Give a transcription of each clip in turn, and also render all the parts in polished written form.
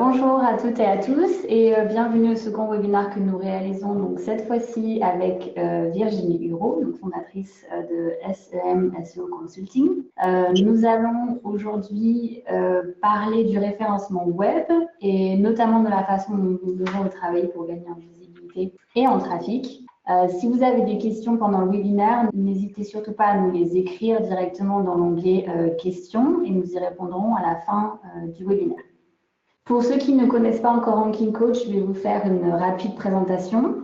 Bonjour à toutes et à tous et bienvenue au second webinaire que nous réalisons donc cette fois-ci avec Virginie Hureau, donc fondatrice de SEM SEO Consulting. Nous allons aujourd'hui parler du référencement web et notamment de la façon dont nous devons travailler pour gagner en visibilité et en trafic. Si vous avez des questions pendant le webinaire, n'hésitez surtout pas à nous les écrire directement dans l'onglet questions et nous y répondrons à la fin du webinaire. Pour ceux qui ne connaissent pas encore Ranking Coach, je vais vous faire une rapide présentation.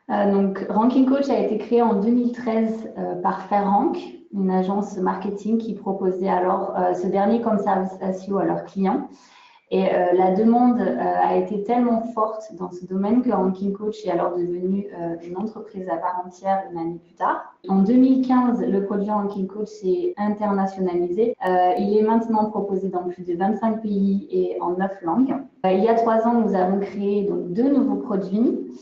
Donc, Ranking Coach a été créé en 2013 par FairRank, une agence marketing qui proposait alors ce dernier comme service SEO à leurs clients. Et la demande a été tellement forte dans ce domaine que Ranking Coach est alors devenu une entreprise à part entière une année plus tard. En 2015, le produit Ranking Coach s'est internationalisé. Il est maintenant proposé dans plus de 25 pays et en 9 langues. Il y a 3 ans, nous avons créé donc 2 nouveaux produits.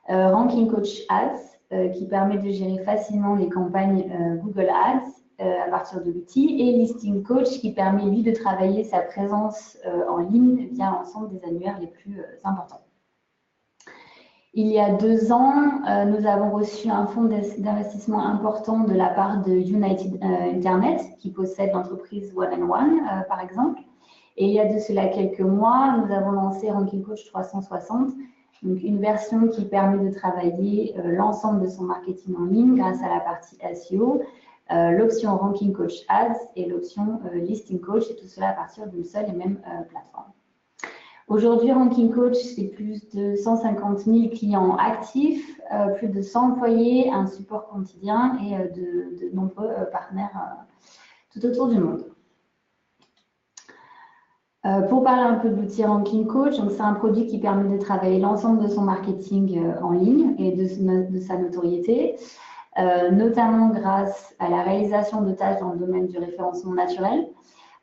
Ranking Coach Ads, qui permet de gérer facilement les campagnes Google Ads à partir de l'outil, et Listing Coach qui permet lui de travailler sa présence en ligne via l'ensemble des annuaires les plus importants. Il y a 2 ans, nous avons reçu un fonds d'investissement important de la part de United Internet qui possède l'entreprise One and One par exemple. Et il y a de cela quelques mois, nous avons lancé Ranking Coach 360, donc une version qui permet de travailler l'ensemble de son marketing en ligne grâce à la partie SEO, l'option Ranking Coach Ads et l'option Listing Coach, et tout cela à partir d'une seule et même plateforme. Aujourd'hui, Ranking Coach, c'est plus de 150 000 clients actifs, plus de 100 employés, un support quotidien et de nombreux partenaires tout autour du monde. Pour parler un peu de l'outil Ranking Coach, c'est un produit qui permet de travailler l'ensemble de son marketing en ligne et de sa notoriété. Notamment grâce à la réalisation de tâches dans le domaine du référencement naturel,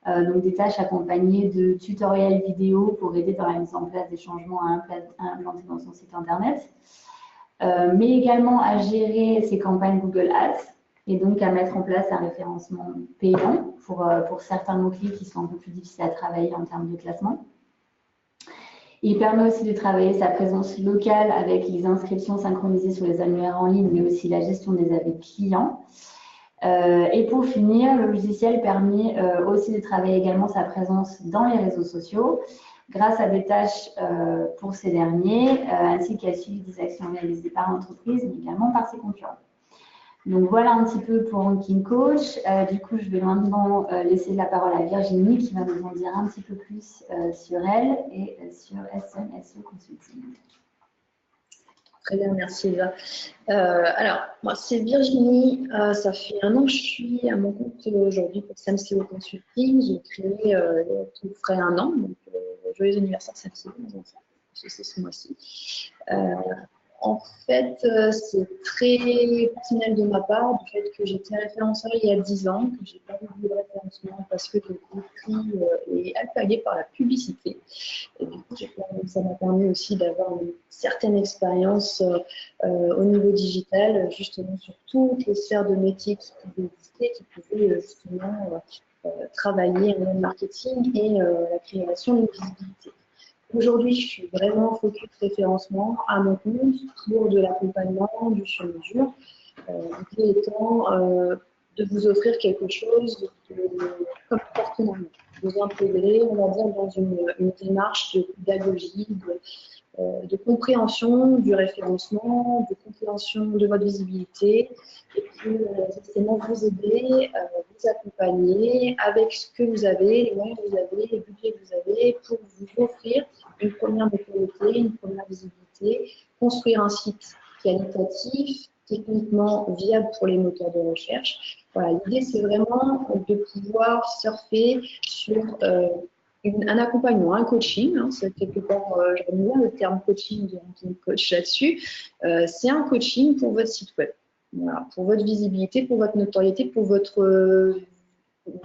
donc des tâches accompagnées de tutoriels vidéo pour aider dans la mise en place des changements à implanter dans son site internet, mais également à gérer ses campagnes Google Ads et donc à mettre en place un référencement payant pour certains mots-clés qui sont un peu plus difficiles à travailler en termes de classement. Il permet aussi de travailler sa présence locale avec les inscriptions synchronisées sur les annuaires en ligne, mais aussi la gestion des avis clients. Et pour finir, le logiciel permet aussi de travailler également sa présence dans les réseaux sociaux grâce à des tâches pour ces derniers, ainsi qu'à suivi des actions réalisées par l'entreprise, mais également par ses concurrents. Donc voilà un petit peu pour Ranking Coach. Du coup, je vais maintenant laisser la parole à Virginie qui va nous en dire un petit peu plus sur elle et sur SEM SEO Consulting. Très bien, merci Eva. Alors, moi c'est Virginie, ça fait 1 an que je suis à mon compte aujourd'hui pour SEM SEO Consulting. J'ai créé tout frais 1 an, donc joyeux anniversaire SEM SEO, mes enfants, parce que c'est ce mois-ci. En fait, c'est très personnel de ma part, du fait que j'étais référenceur il y a 10 ans, que j'ai pas voulu de référencement parce que j'ai été pris et alpaguée par la publicité. Et du coup, ça m'a permis aussi d'avoir une certaine expérience au niveau digital, justement sur toutes les sphères de métier qui pouvaient exister, qui pouvaient justement travailler en marketing et la création de visibilité. Aujourd'hui, je suis vraiment focus référencement à mon compte pour de l'accompagnement, du sur-mesure. L'idée étant de vous offrir quelque chose comme partenariat, de vous intégrer, on va dire, dans une démarche de pédagogie, de compréhension du référencement, de compréhension de votre visibilité, et puis justement vous aider, vous accompagner avec ce que vous avez, les moyens que vous avez, les budgets que vous avez, pour vous offrir une première notoriété, une première visibilité, construire un site qualitatif, techniquement viable pour les moteurs de recherche. Voilà, l'idée c'est vraiment de pouvoir surfer sur un accompagnement, un coaching, hein, c'est quelque part, je remets bien le terme coaching de Ranking Coach là-dessus, c'est un coaching pour votre site web, voilà, pour votre visibilité, pour votre notoriété, pour votre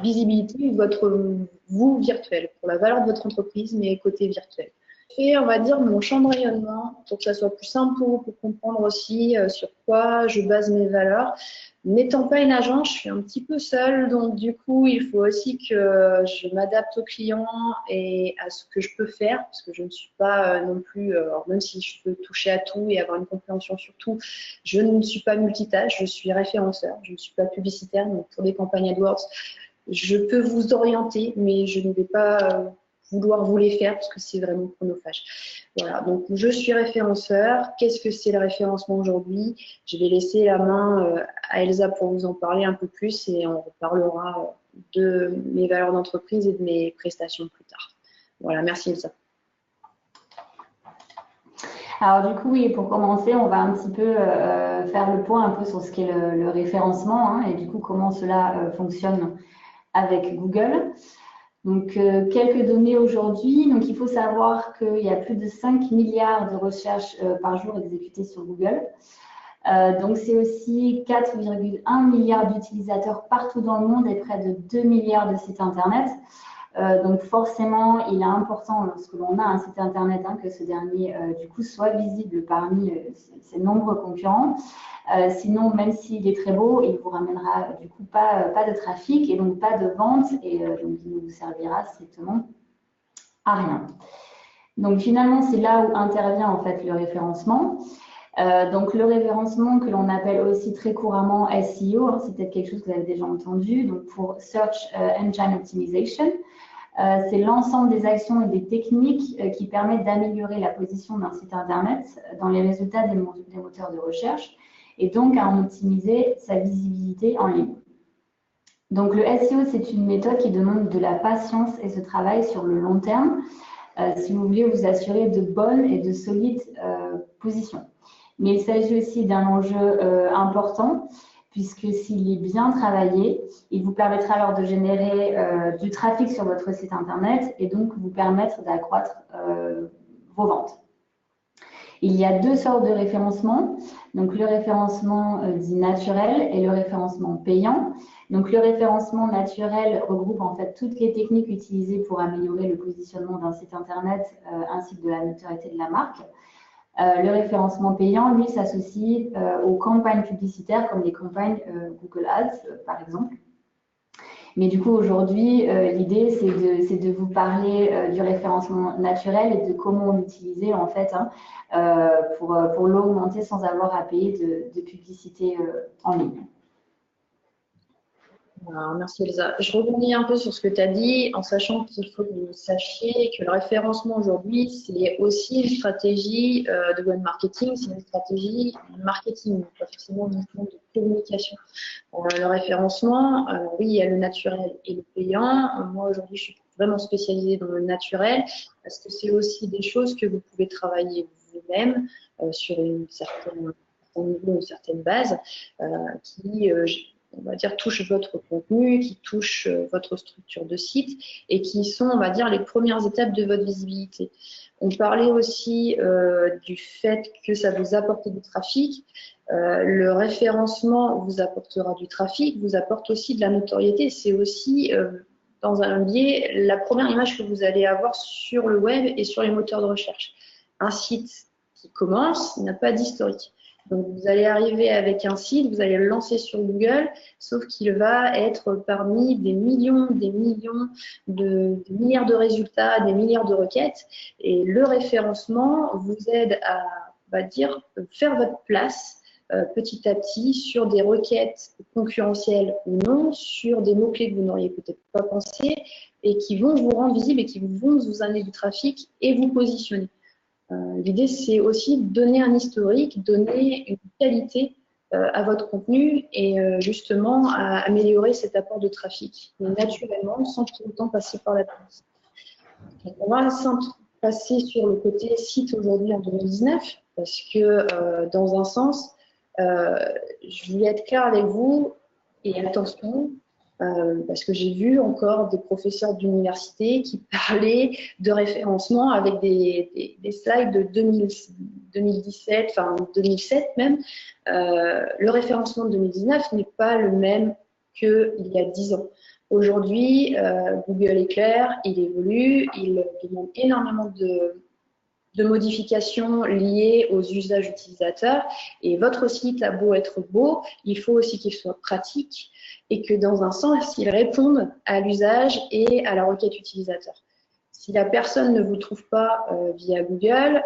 visibilité, votre vous virtuel, pour la valeur de votre entreprise, mais côté virtuel. Et on va dire mon champ de rayonnement, pour que ça soit plus simple pour vous, pour comprendre aussi sur quoi je base mes valeurs. N'étant pas une agence, je suis un petit peu seule, donc du coup, il faut aussi que je m'adapte aux clients et à ce que je peux faire, parce que je ne suis pas non plus, alors même si je peux toucher à tout et avoir une compréhension sur tout, je ne suis pas multitâche, je suis référenceur, je ne suis pas publicitaire, donc pour des campagnes AdWords, je peux vous orienter, mais je ne vais pas vouloir vous les faire parce que c'est vraiment chronophage. Voilà, donc je suis référenceur. Qu'est-ce que c'est le référencement aujourd'hui? Je vais laisser la main à Elsa pour vous en parler un peu plus et on reparlera de mes valeurs d'entreprise et de mes prestations plus tard. Voilà, merci Elsa. Alors du coup, oui, pour commencer, on va un petit peu faire le point un peu sur ce qu'est le référencement hein, et du coup comment cela fonctionne avec Google. Donc, quelques données aujourd'hui. Donc, il faut savoir qu'il y a plus de 5 milliards de recherches par jour exécutées sur Google. Donc, c'est aussi 4,1 milliards d'utilisateurs partout dans le monde et près de 2 milliards de sites Internet. Donc, forcément, il est important lorsque l'on a un site Internet hein, que ce dernier, du coup, soit visible parmi ses nombreux concurrents. Sinon, même s'il est très beau, il ne vous ramènera du coup pas de trafic et donc pas de vente et donc il ne vous servira strictement à rien. Donc finalement, c'est là où intervient en fait le référencement. Donc le référencement que l'on appelle aussi très couramment SEO, hein, c'est peut-être quelque chose que vous avez déjà entendu, donc pour Search Engine Optimization. C'est l'ensemble des actions et des techniques qui permettent d'améliorer la position d'un site Internet dans les résultats des moteurs de recherche et donc à en optimiser sa visibilité en ligne. Donc le SEO, c'est une méthode qui demande de la patience et se travaille sur le long terme si vous voulez vous assurer de bonnes et de solides positions. Mais il s'agit aussi d'un enjeu important puisque s'il est bien travaillé, il vous permettra alors de générer du trafic sur votre site Internet et donc vous permettre d'accroître vos ventes. Il y a deux sortes de référencement, donc le référencement dit naturel et le référencement payant. Donc le référencement naturel regroupe en fait toutes les techniques utilisées pour améliorer le positionnement d'un site internet ainsi que de la notoriété de la marque. Le référencement payant, lui, s'associe aux campagnes publicitaires comme les campagnes Google Ads, par exemple. Mais du coup, aujourd'hui, l'idée, c'est de vous parler du référencement naturel et de comment l'utiliser, en fait, hein, pour l'augmenter sans avoir à payer de publicité en ligne. Alors, merci Elsa. Je rebondis un peu sur ce que tu as dit, en sachant qu'il faut que vous sachiez que le référencement aujourd'hui, c'est aussi une stratégie de web marketing, c'est une stratégie de marketing, pas forcément uniquement de communication. Le référencement, oui, il y a le naturel et le payant. Moi, aujourd'hui, je suis vraiment spécialisée dans le naturel parce que c'est aussi des choses que vous pouvez travailler vous-même sur un certain niveau, une certaine base qui on va dire, touche votre contenu, qui touche votre structure de site et qui sont, on va dire, les premières étapes de votre visibilité. On parlait aussi du fait que ça vous apporte du trafic. Le référencement vous apportera du trafic, vous apporte aussi de la notoriété. C'est aussi, dans un biais, la première image que vous allez avoir sur le web et sur les moteurs de recherche. Un site qui commence n'a pas d'historique. Donc, vous allez arriver avec un site, vous allez le lancer sur Google, sauf qu'il va être parmi des millions, des milliards de résultats, des milliards de requêtes. Et le référencement vous aide à, on va dire, faire votre place petit à petit sur des requêtes concurrentielles ou non, sur des mots-clés que vous n'auriez peut-être pas pensé et qui vont vous rendre visible et qui vont vous amener du trafic et vous positionner. L'idée, c'est aussi de donner un historique, donner une qualité à votre contenu et justement à améliorer cet apport de trafic, mais naturellement, sans pour autant passer par la publicité. On va passer sur le côté site aujourd'hui en 2019, parce que dans un sens, je voulais être claire avec vous, et attention, parce que j'ai vu encore des professeurs d'université qui parlaient de référencement avec des slides de 2017, enfin 2007 même. Le référencement de 2019 n'est pas le même qu'il y a 10 ans. Aujourd'hui, Google est clair, il évolue, il demande énormément de modifications liées aux usages utilisateurs. Et votre site a beau être beau, il faut aussi qu'il soit pratique et que dans un sens, il réponde à l'usage et à la requête utilisateur. Si la personne ne vous trouve pas via Google,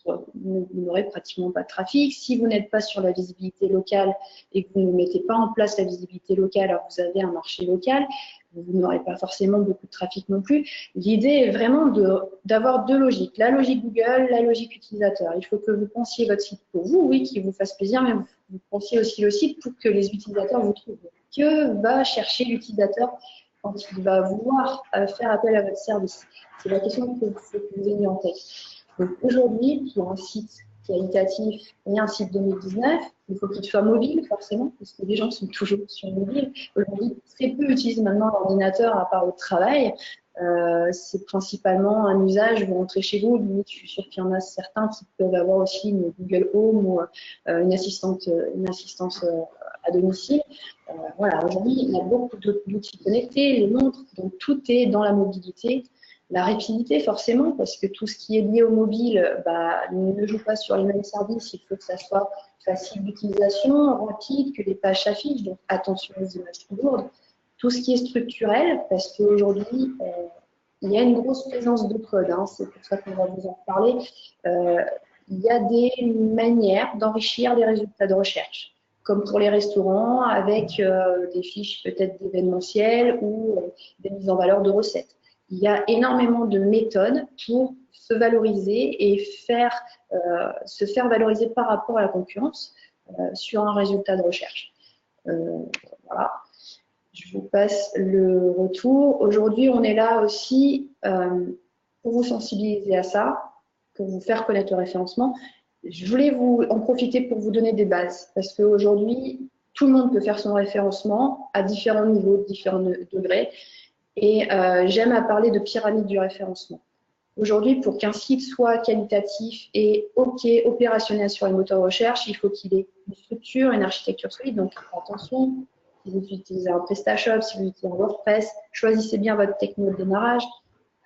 vous n'aurez pratiquement pas de trafic. Si vous n'êtes pas sur la visibilité locale et que vous ne mettez pas en place la visibilité locale alors que vous avez un marché local, vous n'aurez pas forcément beaucoup de trafic non plus. L'idée est vraiment d'avoir deux logiques. La logique Google, la logique utilisateur. Il faut que vous pensiez votre site pour vous, oui, qui vous fasse plaisir, mais vous pensiez aussi le site pour que les utilisateurs vous trouvent. Que va chercher l'utilisateur quand il va vouloir faire appel à votre service? C'est la question que vous ayez en tête. Donc aujourd'hui, pour un site qualitatif et un site 2019, il faut qu'il soit mobile forcément, parce que les gens sont toujours sur mobile. Aujourd'hui, très peu utilisent maintenant l'ordinateur à part au travail. C'est principalement un usage, vous rentrez chez vous, limite, je suis sûre qu'il y en a certains qui peuvent avoir aussi une Google Home ou une assistance à domicile. Voilà, aujourd'hui, il y a beaucoup d'outils connectés, les montres, donc tout est dans la mobilité. La rapidité, forcément, parce que tout ce qui est lié au mobile ne joue pas sur les mêmes services. Il faut que ça soit facile d'utilisation, rapide, que les pages s'affichent. Donc, attention aux images trop lourdes. Tout ce qui est structurel, parce qu'aujourd'hui, il y a une grosse présence de code. Hein, c'est pour ça qu'on va vous en parler. Il y a des manières d'enrichir les résultats de recherche, comme pour les restaurants, avec des fiches peut-être d'événementiel ou des mises en valeur de recettes. Il y a énormément de méthodes pour se valoriser et se faire valoriser par rapport à la concurrence sur un résultat de recherche. Voilà. Je vous passe le retour. Aujourd'hui, on est là aussi pour vous sensibiliser à ça, pour vous faire connaître le référencement. Je voulais en profiter pour vous donner des bases, parce qu'aujourd'hui, tout le monde peut faire son référencement à différents niveaux, différents degrés. Et j'aime à parler de pyramide du référencement. Aujourd'hui, pour qu'un site soit qualitatif et OK, opérationnel sur les moteurs de recherche, il faut qu'il ait une structure, une architecture solide. Donc, attention, si vous utilisez un PrestaShop, si vous utilisez un WordPress, choisissez bien votre techno de démarrage.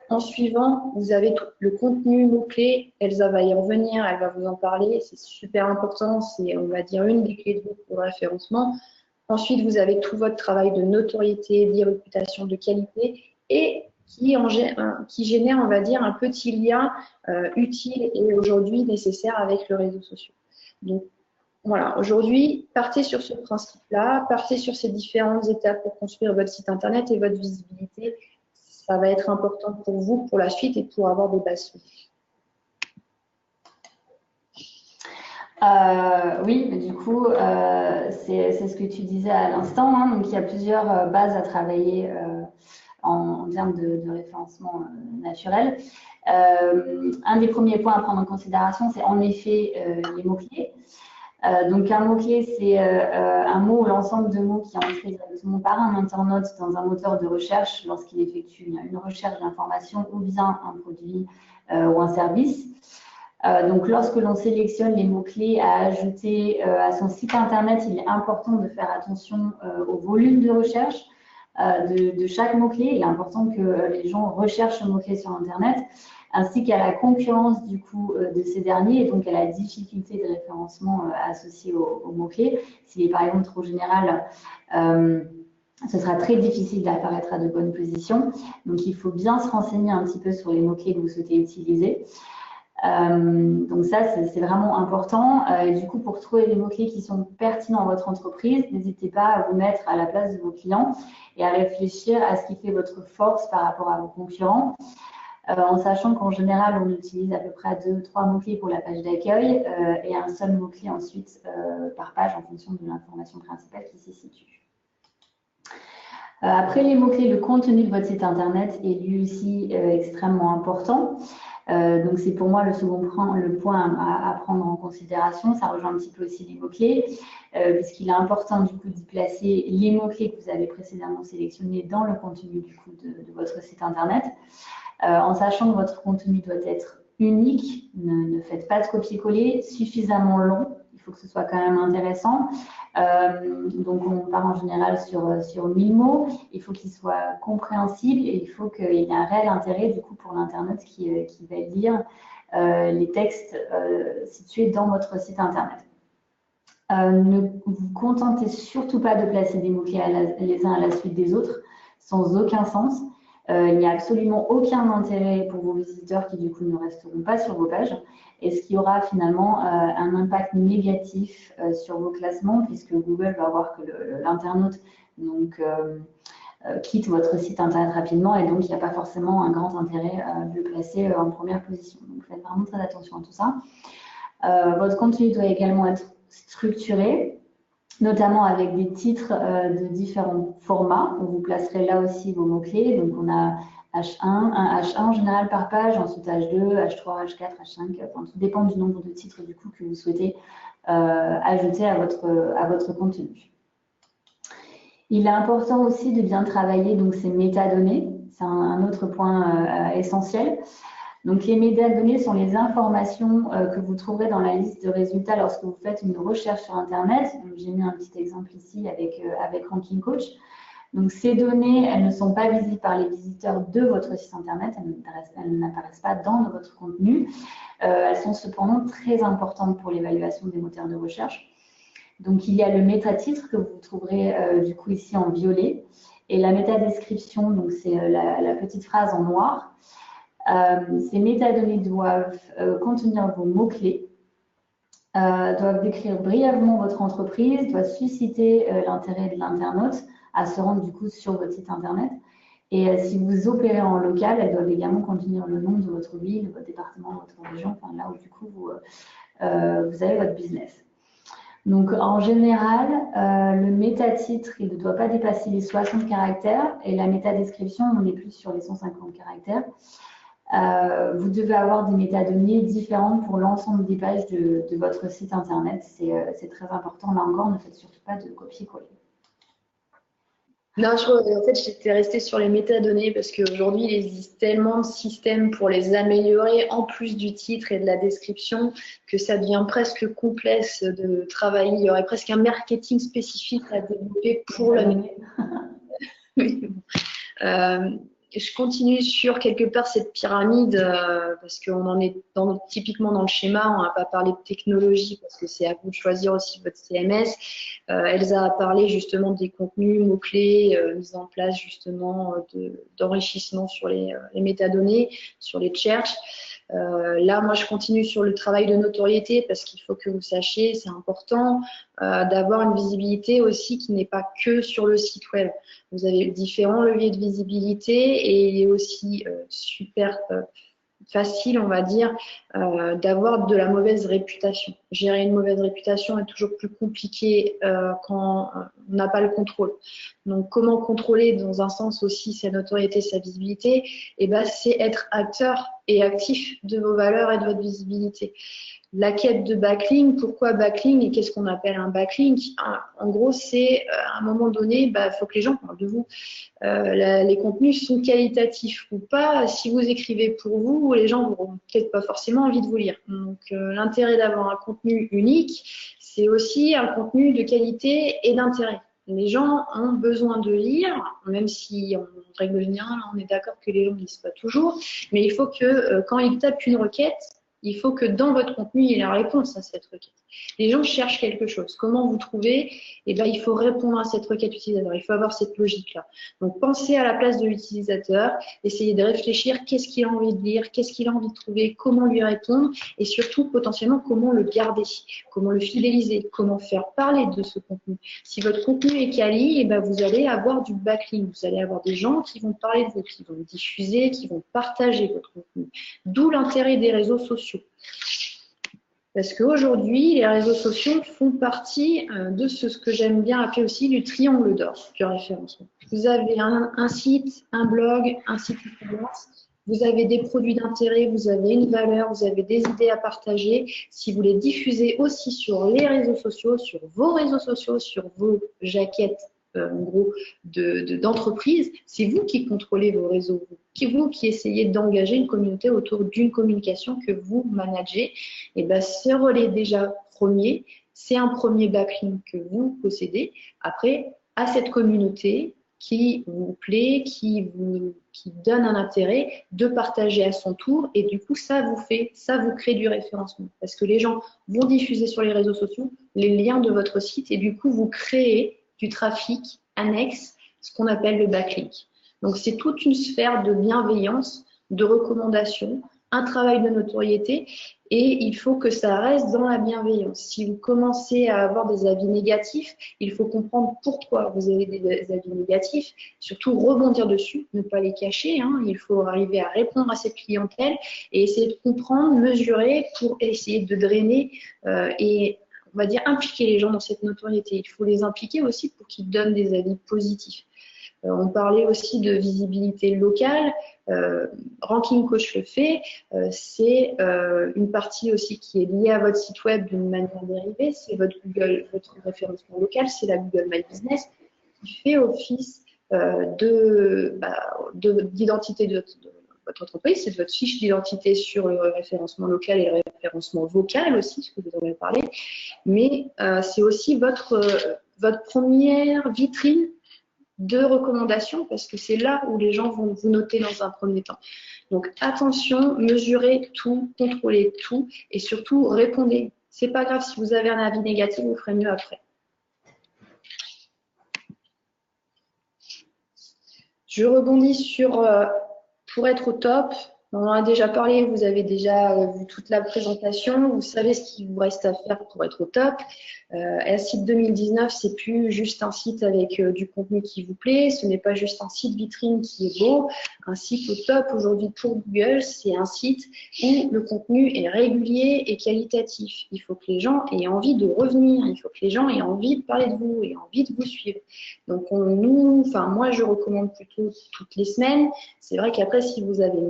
En suivant, vous avez le contenu mot-clé. Elsa va y revenir, elle va vous en parler. C'est super important, c'est, on va dire, une des clés de voûte pour le référencement. Ensuite, vous avez tout votre travail de notoriété, d'e-réputation, de qualité et qui génère, on va dire, un petit lien utile et aujourd'hui nécessaire avec le réseau social. Donc, voilà, aujourd'hui, partez sur ce principe-là, partez sur ces différentes étapes pour construire votre site Internet et votre visibilité. Ça va être important pour vous, pour la suite et pour avoir des bases solides. Oui, mais du coup, c'est ce que tu disais à l'instant. Hein, donc, il y a plusieurs bases à travailler en termes de référencement naturel. Un des premiers points à prendre en considération, c'est en effet les mots-clés. Donc, un mot-clé, c'est un mot ou l'ensemble de mots qui est entré directement par un internaute dans un moteur de recherche lorsqu'il effectue une recherche d'information ou bien un produit ou un service. Donc, lorsque l'on sélectionne les mots-clés à ajouter à son site Internet, il est important de faire attention au volume de recherche de chaque mot-clé. Il est important que les gens recherchent le mot-clé sur Internet, ainsi qu'à la concurrence du coup de ces derniers et donc à la difficulté de référencement associée aux mots-clés. S'il est par exemple trop général, ce sera très difficile d'apparaître à de bonnes positions. Donc, il faut bien se renseigner un petit peu sur les mots-clés que vous souhaitez utiliser. Donc ça, c'est vraiment important. Et du coup, pour trouver les mots-clés qui sont pertinents à votre entreprise, n'hésitez pas à vous mettre à la place de vos clients et à réfléchir à ce qui fait votre force par rapport à vos concurrents. En sachant qu'en général, on utilise à peu près 2-3 mots-clés pour la page d'accueil et un seul mot-clé ensuite par page en fonction de l'information principale qui s'y situe. Après les mots-clés, le contenu de votre site Internet est lui aussi extrêmement important. Donc, c'est pour moi le point à prendre en considération. Ça rejoint un petit peu aussi les mots-clés, puisqu'il est important du coup d'y placer les mots-clés que vous avez précédemment sélectionnés dans le contenu du coup de votre site Internet. En sachant que votre contenu doit être unique, ne faites pas de copier-coller, suffisamment long, il faut que ce soit quand même intéressant. Donc on part en général sur 1000 mots, il faut qu'il soit compréhensible et il faut qu'il y ait un réel intérêt du coup pour l'internaute qui va lire les textes situés dans votre site internet. Ne vous contentez surtout pas de placer des mots-clés les uns à la suite des autres, sans aucun sens. Il n'y a absolument aucun intérêt pour vos visiteurs qui du coup ne resteront pas sur vos pages, et ce qui aura finalement un impact négatif sur vos classements, puisque Google va voir que l'internaute quitte votre site internet rapidement, et donc il n'y a pas forcément un grand intérêt de le placer en première position. Donc faites vraiment très attention à tout ça. Votre contenu doit également être structuré, notamment avec des titres de différents formats. Vous placerez là aussi vos mots-clés. Donc, on a H1, un H1 en général par page, ensuite H2, H3, H4, H5. Enfin, tout dépend du nombre de titres du coup que vous souhaitez ajouter à votre contenu. Il est important aussi de bien travailler donc, ces métadonnées. C'est un autre point essentiel. Donc, les métadonnées sont les informations que vous trouverez dans la liste de résultats lorsque vous faites une recherche sur Internet. J'ai mis un petit exemple ici avec Ranking Coach. Donc, ces données, elles ne sont pas visibles par les visiteurs de votre site Internet. Elles n'apparaissent pas dans votre contenu. Elles sont cependant très importantes pour l'évaluation des moteurs de recherche. Donc, il y a le métatitre que vous trouverez du coup ici en violet. Et la métadescription, donc c'est la petite phrase en noir. Ces métadonnées doivent contenir vos mots-clés, doivent décrire brièvement votre entreprise, doivent susciter l'intérêt de l'internaute à se rendre du coup sur votre site internet. Et si vous opérez en local, elles doivent également contenir le nom de votre ville, de votre département, de votre région, enfin là où du coup vous avez votre business. Donc en général, le métatitre, il ne doit pas dépasser les 60 caractères et la métadescription, on est plus sur les 150 caractères. Vous devez avoir des métadonnées différentes pour l'ensemble des pages de votre site internet. C'est très important. Là encore, ne faites surtout pas de copier-coller. Non, en fait, j'étais restée sur les métadonnées parce qu'aujourd'hui, il existe tellement de systèmes pour les améliorer, en plus du titre et de la description, que ça devient presque complexe de travailler. Il y aurait presque un marketing spécifique à développer pour la donnée. Je continue sur quelque part cette pyramide parce qu'on en est typiquement dans le schéma. On n'a pas parlé de technologie parce que c'est à vous de choisir aussi votre CMS. Elsa a parlé justement des contenus, mots-clés, mise en place justement d'enrichissement sur les métadonnées, sur les search. Là, moi, je continue sur le travail de notoriété parce qu'il faut que vous sachiez, c'est important d'avoir une visibilité aussi qui n'est pas que sur le site web. Vous avez différents leviers de visibilité et il est aussi super facile, on va dire, d'avoir de la mauvaise réputation. Gérer une mauvaise réputation est toujours plus compliqué quand on n'a pas le contrôle. Donc, comment contrôler dans un sens aussi sa notoriété, sa visibilité? Eh ben, c'est être acteur et actif de vos valeurs et de votre visibilité. La quête de backlink, pourquoi backlink et qu'est-ce qu'on appelle un backlink? En gros, c'est à un moment donné, il faut que les gens parlent de vous. Les contenus sont qualitatifs ou pas. Si vous écrivez pour vous, les gens n'auront peut-être pas forcément envie de vous lire. Donc, l'intérêt d'avoir un contenu unique, c'est aussi un contenu de qualité et d'intérêt. Les gens ont besoin de lire, même si en règle générale, on est d'accord que les gens ne lisent pas toujours, mais il faut que quand ils tapent une requête, il faut que dans votre contenu, il y ait la réponse à cette requête. Les gens cherchent quelque chose. Comment vous trouvez? Eh bien, il faut répondre à cette requête utilisateur. Il faut avoir cette logique-là. Donc, pensez à la place de l'utilisateur. Essayez de réfléchir qu'est-ce qu'il a envie de lire, qu'est-ce qu'il a envie de trouver, comment lui répondre et surtout, potentiellement, comment le garder, comment le fidéliser, comment faire parler de ce contenu. Si votre contenu est quali, eh bien, vous allez avoir du backlink. Vous allez avoir des gens qui vont parler de vous, qui vont diffuser, qui vont partager votre contenu. D'où l'intérêt des réseaux sociaux. Parce qu'aujourd'hui, les réseaux sociaux font partie de ce que j'aime bien appeler aussi du triangle d'or du référencement. Vous avez un site, un blog, un site e-commerce, vous avez des produits d'intérêt, vous avez une valeur, vous avez des idées à partager. Si vous les diffusez aussi sur les réseaux sociaux, sur vos jaquettes, en gros, d'entreprise, c'est vous qui contrôlez vos réseaux, vous qui essayez d'engager une communauté autour d'une communication que vous managez. Et bien, ce relais déjà premier, c'est un premier backlink que vous possédez. Après, à cette communauté, qui vous plaît, qui donne un intérêt, de partager à son tour. Et du coup, ça vous crée du référencement. Parce que les gens vont diffuser sur les réseaux sociaux les liens de votre site et du coup, vous créez du trafic annexe, ce qu'on appelle le backlink. Donc, c'est toute une sphère de bienveillance, de recommandation, un travail de notoriété et il faut que ça reste dans la bienveillance. Si vous commencez à avoir des avis négatifs, il faut comprendre pourquoi vous avez des avis négatifs, surtout rebondir dessus, ne pas les cacher. Hein. Il faut arriver à répondre à cette clientèle et essayer de comprendre, mesurer pour essayer de drainer et on va dire impliquer les gens dans cette notoriété. Il faut les impliquer aussi pour qu'ils donnent des avis positifs. On parlait aussi de visibilité locale. Ranking Coach le fait. C'est une partie aussi qui est liée à votre site web d'une manière dérivée. C'est votre référencement local, c'est la Google My Business qui fait office d'identité de votre entreprise. C'est votre fiche d'identité sur le référencement local et le référencement vocal aussi, ce que vous en avez parlé. Mais c'est aussi votre première vitrine de recommandations parce que c'est là où les gens vont vous noter dans un premier temps. Donc attention, mesurez tout, contrôlez tout et surtout répondez. C'est pas grave si vous avez un avis négatif, vous ferez mieux après. Je rebondis sur pour être au top. On en a déjà parlé, vous avez déjà vu toute la présentation, vous savez ce qu'il vous reste à faire pour être au top. Site 2019, c'est plus juste un site avec du contenu qui vous plaît, ce n'est pas juste un site vitrine qui est beau. Un site au top aujourd'hui pour Google, c'est un site où le contenu est régulier et qualitatif. Il faut que les gens aient envie de revenir, il faut que les gens aient envie de parler de vous et envie de vous suivre. Donc moi je recommande plutôt toutes les semaines. C'est vrai qu'après si vous avez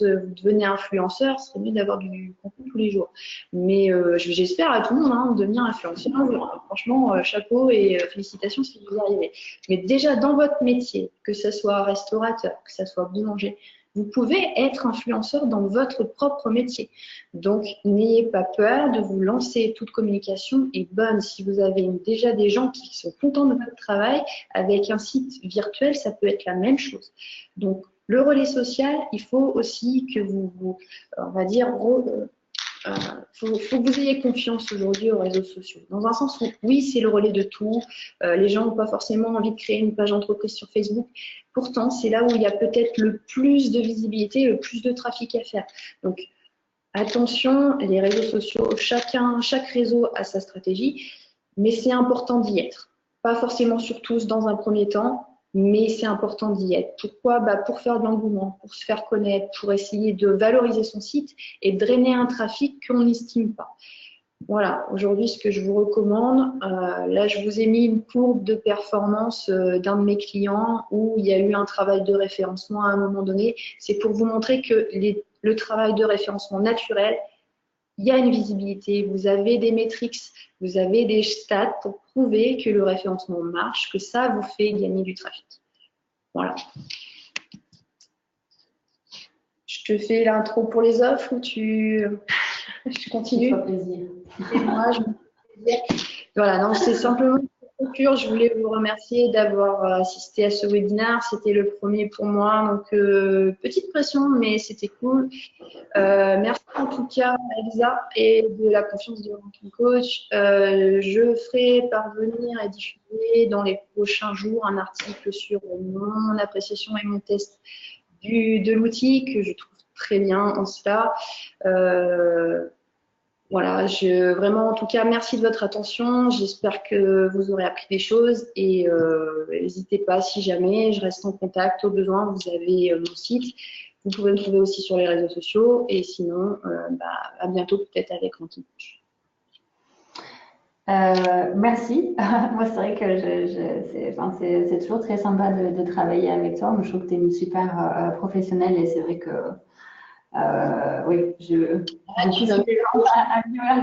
vous devenez influenceur, ce serait mieux d'avoir du contenu tous les jours. Mais j'espère à tout le monde de devenir influenceur un jour. Franchement, chapeau et félicitations si vous y arrivez. Mais déjà dans votre métier, que ce soit restaurateur, que ce soit boulanger, vous pouvez être influenceur dans votre propre métier. Donc, n'ayez pas peur de vous lancer. Toute communication est bonne. Si vous avez déjà des gens qui sont contents de votre travail, avec un site virtuel, ça peut être la même chose. Donc, le relais social, il faut aussi que on va dire, faut que vous ayez confiance aujourd'hui aux réseaux sociaux. Dans un sens où, oui, c'est le relais de tout. Les gens n'ont pas forcément envie de créer une page d'entreprise sur Facebook. Pourtant, c'est là où il y a peut-être le plus de visibilité, le plus de trafic à faire. Donc, attention, les réseaux sociaux, chaque réseau a sa stratégie, mais c'est important d'y être. Pas forcément sur tous dans un premier temps, mais c'est important d'y être. Pourquoi? Pour faire de l'engouement, pour se faire connaître, pour essayer de valoriser son site et drainer un trafic qu'on n'estime pas. Voilà, aujourd'hui, ce que je vous recommande, là, je vous ai mis une courbe de performance d'un de mes clients où il y a eu un travail de référencement à un moment donné. C'est pour vous montrer que le travail de référencement naturel, il y a une visibilité, vous avez des métriques, vous avez des stats pour prouver que le référencement marche, que ça vous fait gagner du trafic. Voilà. Je te fais l'intro pour les offres ou je continue? Ça fait plaisir. Et moi, je me fais plaisir. Voilà, donc c'est simplement pour conclure. Je voulais vous remercier d'avoir assisté à ce webinaire. C'était le premier pour moi, donc petite pression, mais c'était cool. Merci en tout cas à Elsa et de la confiance de Ranking Coach. Je ferai parvenir et diffuser dans les prochains jours un article sur mon appréciation et mon test de l'outil que je trouve très bien en cela. Voilà, vraiment en tout cas merci de votre attention. J'espère que vous aurez appris des choses et n'hésitez pas si jamais, je reste en contact. Au besoin, vous avez mon site. Vous pouvez me trouver aussi sur les réseaux sociaux et sinon, à bientôt peut-être avec Ranking Coach. Merci. Moi, c'est vrai que c'est toujours très sympa de travailler avec toi. Moi, je trouve que tu es une super professionnelle et c'est vrai que oui, je pousse les gens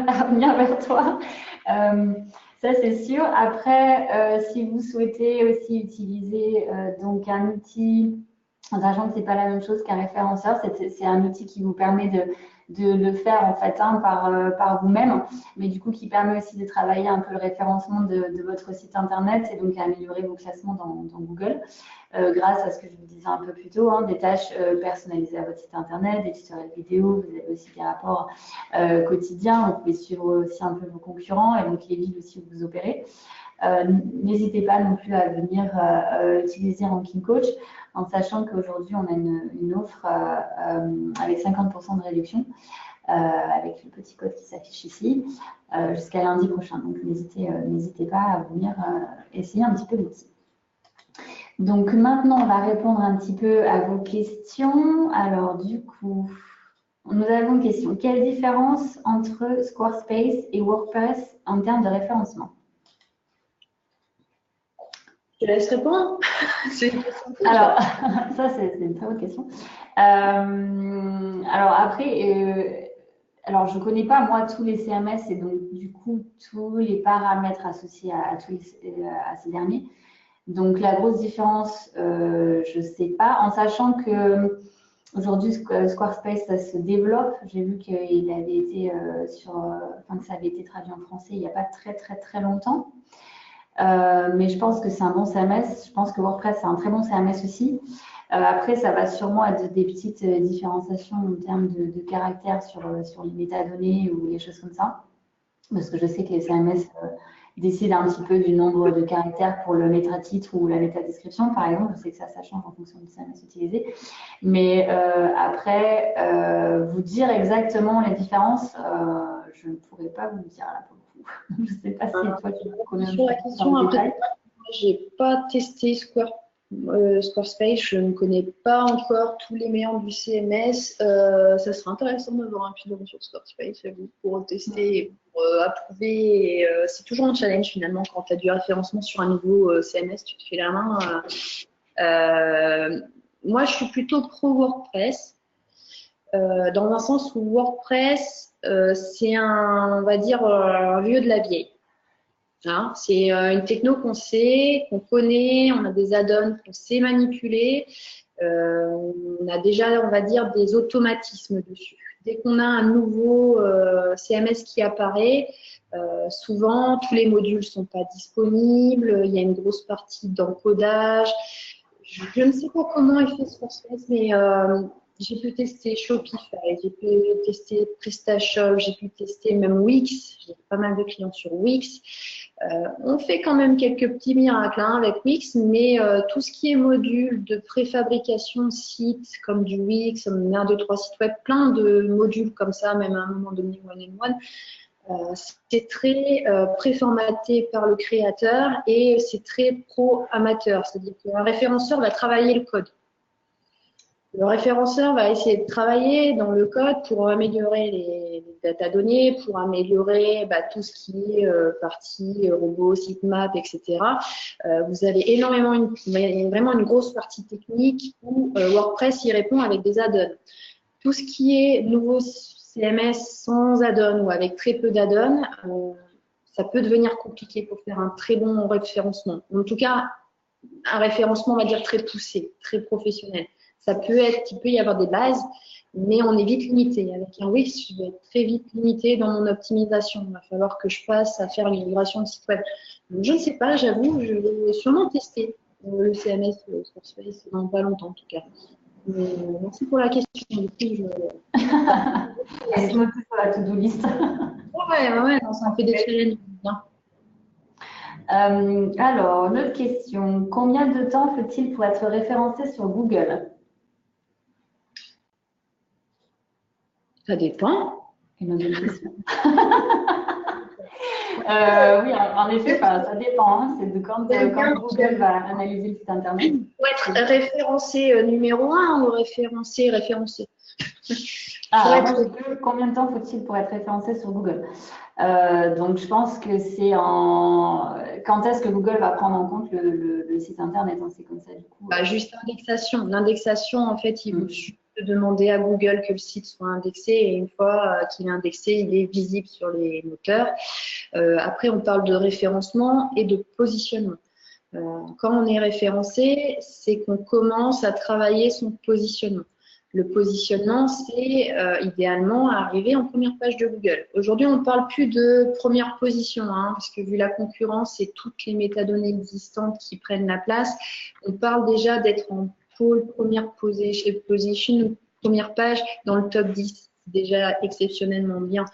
à venir vers toi. Ça, c'est sûr. Après, si vous souhaitez aussi utiliser donc un outil, en sachant que ce n'est pas la même chose qu'un référenceur, c'est un outil qui vous permet de le faire en fait par vous-même, mais du coup qui permet aussi de travailler un peu le référencement de votre site internet et donc améliorer vos classements dans Google. Grâce à ce que je vous disais un peu plus tôt, des tâches personnalisées à votre site internet, des tutoriels vidéo, vous avez aussi des rapports quotidiens, vous pouvez suivre aussi un peu vos concurrents et donc les villes aussi où vous opérez. N'hésitez pas non plus à venir utiliser Ranking Coach en sachant qu'aujourd'hui on a une offre avec 50% de réduction avec le petit code qui s'affiche ici jusqu'à lundi prochain. Donc n'hésitez pas à venir essayer un petit peu l'outil. Donc maintenant, on va répondre un petit peu à vos questions. Alors du coup, nous avons une question. Quelle différence entre Squarespace et WordPress en termes de référencement? Je te laisse répondre. Alors, ça c'est une très bonne question. Alors après, alors je ne connais pas moi tous les CMS et donc du coup tous les paramètres associés à ces derniers. Donc, la grosse différence, je ne sais pas, en sachant que aujourd'hui Squarespace, ça se développe. J'ai vu qu'il avait été que ça avait été traduit en français il n'y a pas très longtemps. Mais je pense que c'est un bon CMS. Je pense que WordPress, c'est un très bon CMS aussi. Après, ça va sûrement être des petites différenciations en termes de caractères sur les métadonnées ou les choses comme ça. Parce que je sais que les CMS décide un petit peu du nombre de caractères pour le métatitre ou la métadescription, par exemple. Je sais que ça change en fonction du CMS utilisé. Mais après, vous dire exactement les différences, je ne pourrais pas vous le dire là pour le coup. Je ne sais pas si toi tu connais sur la question. Après, je n'ai pas testé Squarespace, je ne connais pas encore tous les méandres du CMS. Ça serait intéressant d'avoir un pilote sur Squarespace pour tester, pour approuver. C'est toujours un challenge finalement quand tu as du référencement sur un nouveau CMS, tu te fais la main. Moi, je suis plutôt pro WordPress, dans un sens où WordPress, c'est on va dire, un vieux de la vieille. Hein, c'est une techno qu'on sait, qu'on connaît, on a des add-ons qu'on sait manipuler, on a déjà, on va dire, des automatismes dessus. Dès qu'on a un nouveau CMS qui apparaît, souvent tous les modules ne sont pas disponibles, il y a une grosse partie d'encodage. Je ne sais pas comment il fait Squarespace, mais j'ai pu tester Shopify, j'ai pu tester PrestaShop, j'ai pu tester même Wix. J'ai pas mal de clients sur Wix. On fait quand même quelques petits miracles avec Wix, mais tout ce qui est module de préfabrication de sites, comme du Wix, comme 1, 2, 3 sites web, plein de modules comme ça, même à un moment donné, one-on-one, c'est très préformaté par le créateur et c'est très pro-amateur. C'est-à-dire qu'un référenceur va travailler le code. Le référenceur va essayer de travailler dans le code pour améliorer les datadonnées, pour améliorer tout ce qui est partie robot, sitemap, etc. Vous avez vraiment une grosse partie technique où WordPress y répond avec des add-ons. Tout ce qui est nouveau CMS sans add-on ou avec très peu d'add-on, ça peut devenir compliqué pour faire un très bon référencement. En tout cas, un référencement, on va dire, très poussé, très professionnel. Il peut y avoir des bases, mais on est vite limité. Avec un Wix, je vais être très vite limité dans mon optimisation. Il va falloir que je passe à faire une migration de site web. Donc, je ne sais pas, j'avoue, je vais sûrement tester le CMS Squarespace dans pas longtemps en tout cas. Mais, merci pour la question. Du coup, je note sur la to-do list. Ouais, ça fait des challenges. Alors, une autre question. Combien de temps faut-il pour être référencé sur Google? Ça dépend. Une autre question. Oui, en effet, ça dépend. C'est de quand Google va analyser le site internet. Pour être référencé numéro 1 ou référencé. Combien de temps faut-il pour être référencé sur Google? Donc, je pense que c'est quand est-ce que Google va prendre en compte le site internet, c'est comme ça du coup. Juste l'indexation. L'indexation, en fait, il vous suffit de demander à Google que le site soit indexé et une fois qu'il est indexé, il est visible sur les moteurs. Après, on parle de référencement et de positionnement. Quand on est référencé, c'est qu'on commence à travailler son positionnement. Le positionnement, c'est idéalement arriver en première page de Google. Aujourd'hui, on ne parle plus de première position, hein, parce que vu la concurrence et toutes les métadonnées existantes qui prennent la place, on parle déjà d'être en pôle première position, première page dans le top 10, déjà exceptionnellement bien,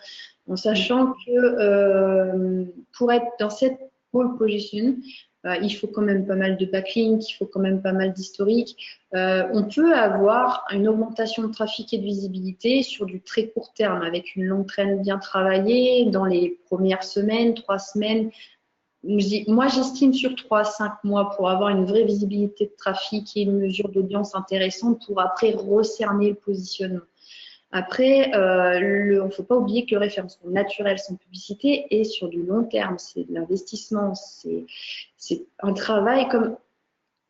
en sachant que pour être dans cette pole position, il faut quand même pas mal de backlinks, il faut quand même pas mal d'historique. On peut avoir une augmentation de trafic et de visibilité sur du très court terme, avec une longue traîne bien travaillée dans les premières semaines, 3 semaines. Moi, j'estime sur 3-5 mois pour avoir une vraie visibilité de trafic et une mesure d'audience intéressante pour après recerner le positionnement. Après, il ne faut pas oublier que le référencement naturel sans publicité est sur du long terme, c'est de l'investissement, c'est un travail comme…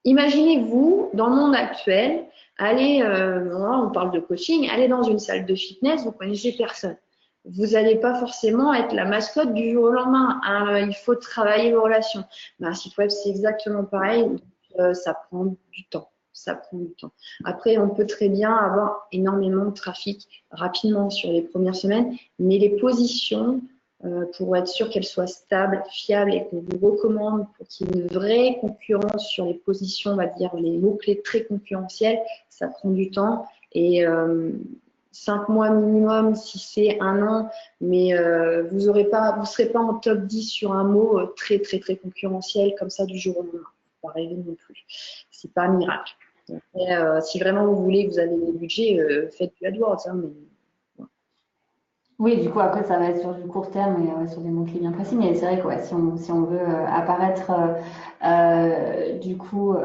Imaginez-vous, dans le monde actuel, allez, on parle de coaching, allez dans une salle de fitness, vous ne connaissez personne. Vous n'allez pas forcément être la mascotte du jour au lendemain. Hein, il faut travailler vos relations. Un site web, c'est exactement pareil, donc, ça prend du temps. Ça prend du temps. Après, on peut très bien avoir énormément de trafic rapidement sur les premières semaines, mais les positions, pour être sûr qu'elles soient stables, fiables et qu'on vous recommande pour qu'il y ait une vraie concurrence sur les positions, on va dire les mots-clés très concurrentiels, ça prend du temps. Et 5 mois minimum si c'est 1 an, mais vous ne serez pas en top 10 sur un mot très, très, très concurrentiel comme ça du jour au lendemain. Pas rêver non plus. C'est pas un miracle. Après, si vraiment vous voulez que vous avez des budgets, faites du AdWords. Hein, mais, ouais. Oui, du coup, après, ça va être sur du court terme et sur des mots-clés bien précis. Mais c'est vrai que ouais, si on veut apparaître du coup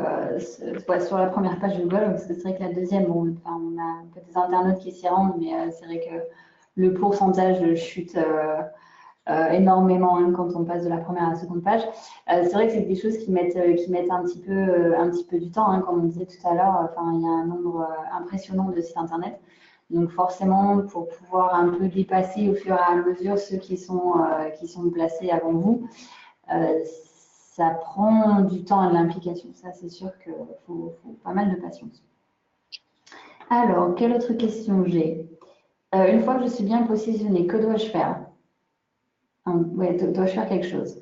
sur la première page de Google, parce que c'est vrai que la deuxième, bon, enfin, on a un peu des internautes qui s'y rendent, mais c'est vrai que le pourcentage chute énormément hein, quand on passe de la première à la seconde page. C'est vrai que c'est des choses qui mettent un petit peu du temps, hein, comme on disait tout à l'heure. Enfin, il y a un nombre impressionnant de sites internet. Donc forcément, pour pouvoir un peu dépasser au fur et à mesure ceux qui sont placés avant vous, ça prend du temps et de l'implication. Ça, c'est sûr qu'il faut pas mal de patience. Alors, quelle autre question j'ai? Une fois que je suis bien positionnée, que dois-je faire? Ouais, dois-je faire quelque chose?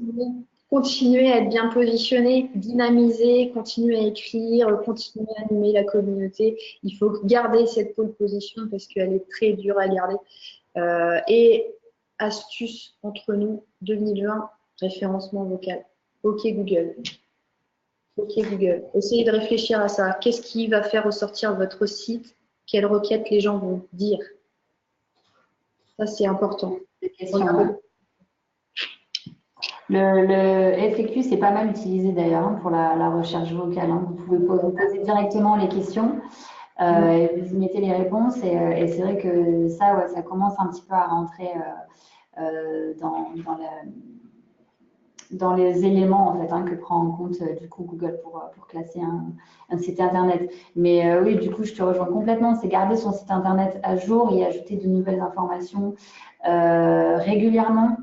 Continuer à être bien positionné, dynamiser, continuer à écrire, continuer à animer la communauté. Il faut garder cette pole position parce qu'elle est très dure à garder. Et astuce entre nous, 2020, référencement vocal. OK Google. OK Google. Essayez de réfléchir à ça. Qu'est-ce qui va faire ressortir votre site? Quelles requêtes les gens vont dire? Ça, c'est important. Le FAQ, c'est pas mal utilisé d'ailleurs hein, pour la recherche vocale. Hein. Vous pouvez vous poser directement les questions et vous y mettez les réponses. Et c'est vrai que ça, ouais, ça commence un petit peu à rentrer dans les éléments en fait, hein, que prend en compte du coup Google pour classer un site internet. Mais oui, du coup, je te rejoins complètement. C'est garder son site internet à jour et ajouter de nouvelles informations régulièrement.